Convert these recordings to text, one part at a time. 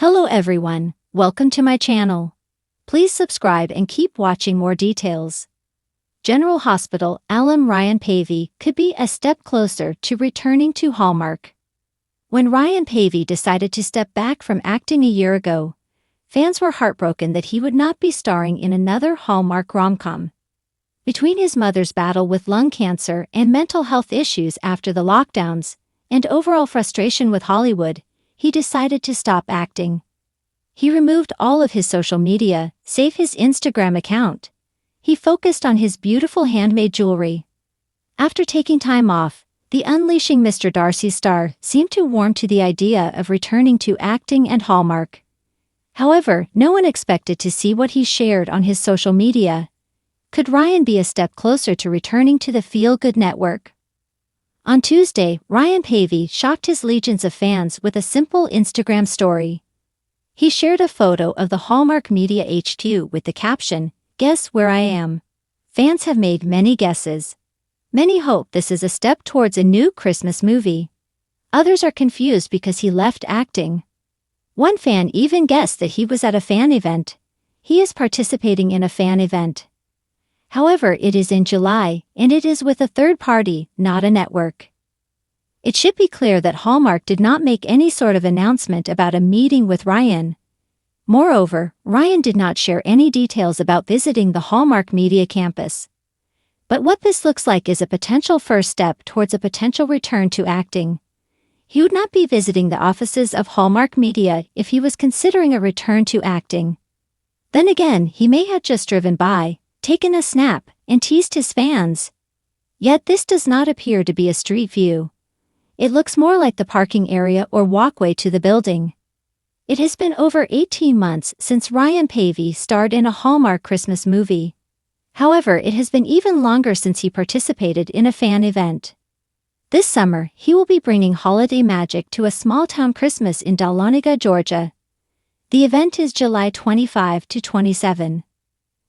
Hello everyone, welcome to my channel. Please subscribe and keep watching more details. General Hospital alum Ryan Paevey could be a step closer to returning to Hallmark. When Ryan Paevey decided to step back from acting a year ago, fans were heartbroken that he would not be starring in another Hallmark rom-com. Between his mother's battle with lung cancer and mental health issues after the lockdowns, and overall frustration with Hollywood, he decided to stop acting. He removed all of his social media, save his Instagram account. He focused on his beautiful handmade jewelry. After taking time off, the Unleashing Mr. Darcy star seemed to warm to the idea of returning to acting and Hallmark. However, no one expected to see what he shared on his social media. Could Ryan be a step closer to returning to the feel-good network? On Tuesday, Ryan Paevey shocked his legions of fans with a simple Instagram story. He shared a photo of the Hallmark Media HQ with the caption, "Guess where I am?" Fans have made many guesses. Many hope this is a step towards a new Christmas movie. Others are confused because he left acting. One fan even guessed that he was at a fan event. He is participating in a fan event. However, it is in July, and it is with a third party, not a network. It should be clear that Hallmark did not make any sort of announcement about a meeting with Ryan. Moreover, Ryan did not share any details about visiting the Hallmark Media campus. But what this looks like is a potential first step towards a potential return to acting. He would not be visiting the offices of Hallmark Media if he was considering a return to acting. Then again, he may have just driven by, taken a snap, and teased his fans. Yet this does not appear to be a street view. It looks more like the parking area or walkway to the building. It has been over 18 months since Ryan Paevey starred in a Hallmark Christmas movie. However, it has been even longer since he participated in a fan event. This summer, he will be bringing holiday magic to a small-town Christmas in Dahlonega, Georgia. The event is July 25 to 27.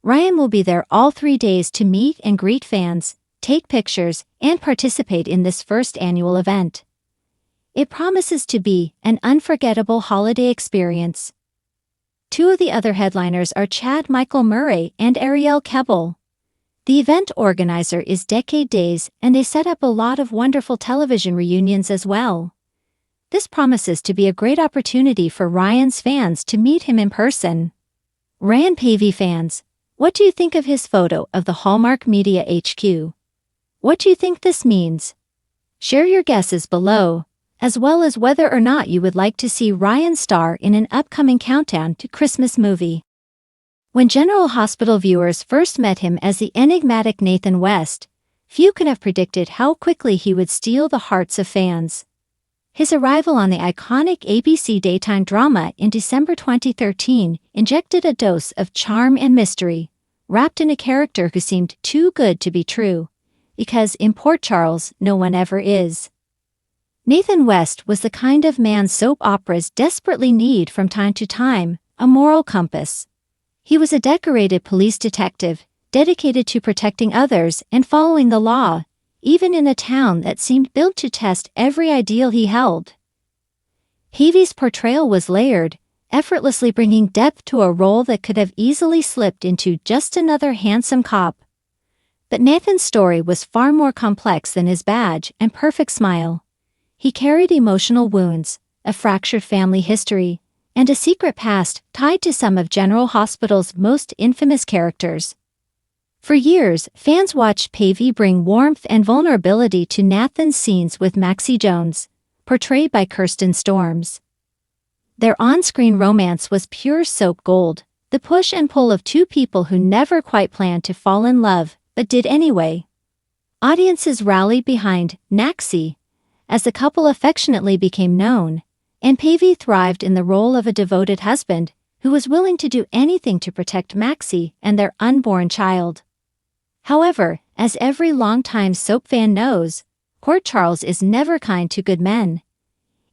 Ryan will be there all 3 days to meet and greet fans, take pictures, and participate in this first annual event. It promises to be an unforgettable holiday experience. Two of the other headliners are Chad Michael Murray and Ariel Kebbel. The event organizer is Decade Days, and they set up a lot of wonderful television reunions as well. This promises to be a great opportunity for Ryan's fans to meet him in person. Ryan Paevey fans, what do you think of his photo of the Hallmark Media HQ? What do you think this means? Share your guesses below, as well as whether or not you would like to see Ryan star in an upcoming countdown to Christmas movie. When General Hospital viewers first met him as the enigmatic Nathan West, few could have predicted how quickly he would steal the hearts of fans. His arrival on the iconic ABC daytime drama in December 2013 injected a dose of charm and mystery, wrapped in a character who seemed too good to be true, because in Port Charles no one ever is. Nathan West was the kind of man soap operas desperately need from time to time, a moral compass. He was a decorated police detective, dedicated to protecting others and following the law, even in a town that seemed built to test every ideal he held. Paevey's portrayal was layered, effortlessly bringing depth to a role that could have easily slipped into just another handsome cop. But Nathan's story was far more complex than his badge and perfect smile. He carried emotional wounds, a fractured family history, and a secret past tied to some of General Hospital's most infamous characters. For years, fans watched Paevey bring warmth and vulnerability to Nathan's scenes with Maxie Jones, portrayed by Kirsten Storms. Their on-screen romance was pure soap gold, the push and pull of two people who never quite planned to fall in love, but did anyway. Audiences rallied behind Maxie, as the couple affectionately became known, and Paevey thrived in the role of a devoted husband who was willing to do anything to protect Maxie and their unborn child. However, as every longtime soap fan knows, Port Charles is never kind to good men.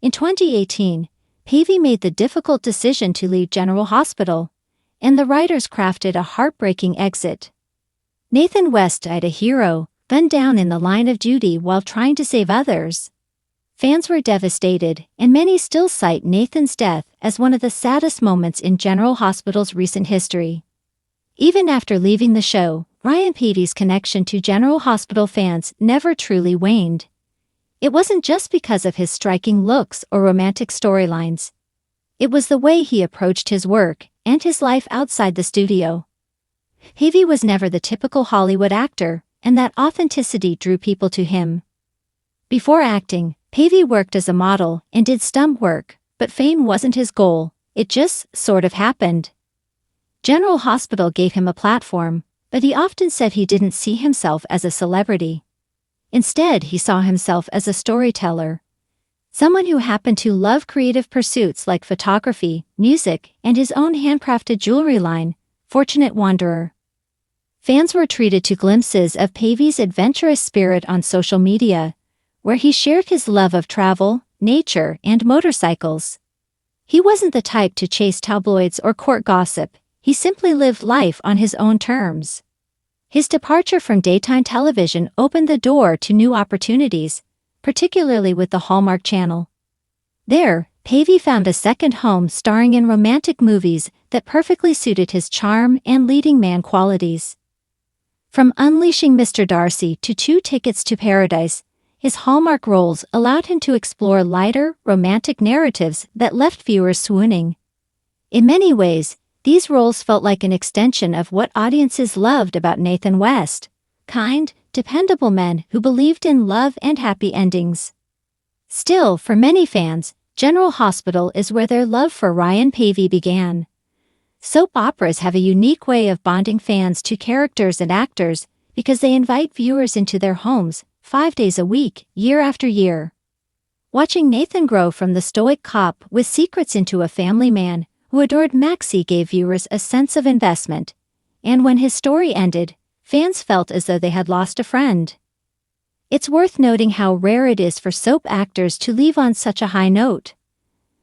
In 2018, Paevey made the difficult decision to leave General Hospital, and the writers crafted a heartbreaking exit. Nathan West died a hero, gunned down in the line of duty while trying to save others. Fans were devastated, and many still cite Nathan's death as one of the saddest moments in General Hospital's recent history. Even after leaving the show, Ryan Paevey's connection to General Hospital fans never truly waned. It wasn't just because of his striking looks or romantic storylines. It was the way he approached his work and his life outside the studio. Paevey was never the typical Hollywood actor, and that authenticity drew people to him. Before acting, Paevey worked as a model and did stunt work, but fame wasn't his goal, it just sort of happened. General Hospital gave him a platform, but he often said he didn't see himself as a celebrity. Instead, he saw himself as a storyteller. Someone who happened to love creative pursuits like photography, music, and his own handcrafted jewelry line, Fortunate Wanderer. Fans were treated to glimpses of Paevey's adventurous spirit on social media, where he shared his love of travel, nature, and motorcycles. He wasn't the type to chase tabloids or court gossip, he simply lived life on his own terms. His departure from daytime television opened the door to new opportunities, particularly with the Hallmark Channel. There, Paevey found a second home starring in romantic movies that perfectly suited his charm and leading man qualities. From Unleashing Mr. Darcy to 2 Tickets to Paradise, his Hallmark roles allowed him to explore lighter, romantic narratives that left viewers swooning. In many ways, these roles felt like an extension of what audiences loved about Nathan West: kind, dependable men who believed in love and happy endings. Still, for many fans, General Hospital is where their love for Ryan Paevey began. Soap operas have a unique way of bonding fans to characters and actors because they invite viewers into their homes 5 days a week, year after year. Watching Nathan grow from the stoic cop with secrets into a family man who adored Maxie gave viewers a sense of investment, and when his story ended, fans felt as though they had lost a friend. It's worth noting how rare it is for soap actors to leave on such a high note.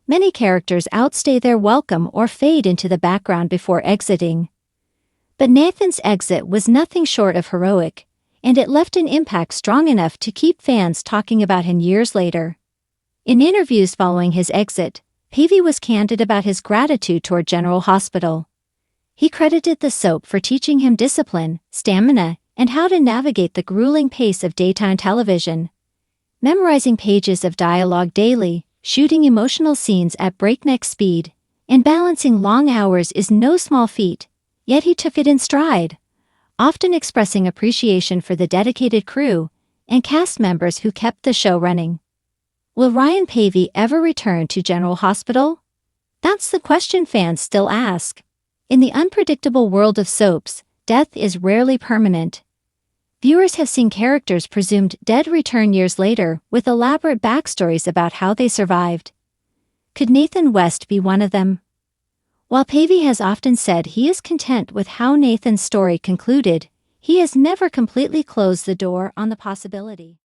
Many characters outstay their welcome or fade into the background before exiting. But Nathan's exit was nothing short of heroic, and it left an impact strong enough to keep fans talking about him years later. In interviews following his exit, Paevey was candid about his gratitude toward General Hospital. He credited the soap for teaching him discipline, stamina, and how to navigate the grueling pace of daytime television. Memorizing pages of dialogue daily, shooting emotional scenes at breakneck speed, and balancing long hours is no small feat, yet he took it in stride, often expressing appreciation for the dedicated crew and cast members who kept the show running. Will Ryan Paevey ever return to General Hospital? That's the question fans still ask. In the unpredictable world of soaps, death is rarely permanent. Viewers have seen characters presumed dead return years later with elaborate backstories about how they survived. Could Nathan West be one of them? While Paevey has often said he is content with how Nathan's story concluded, he has never completely closed the door on the possibility.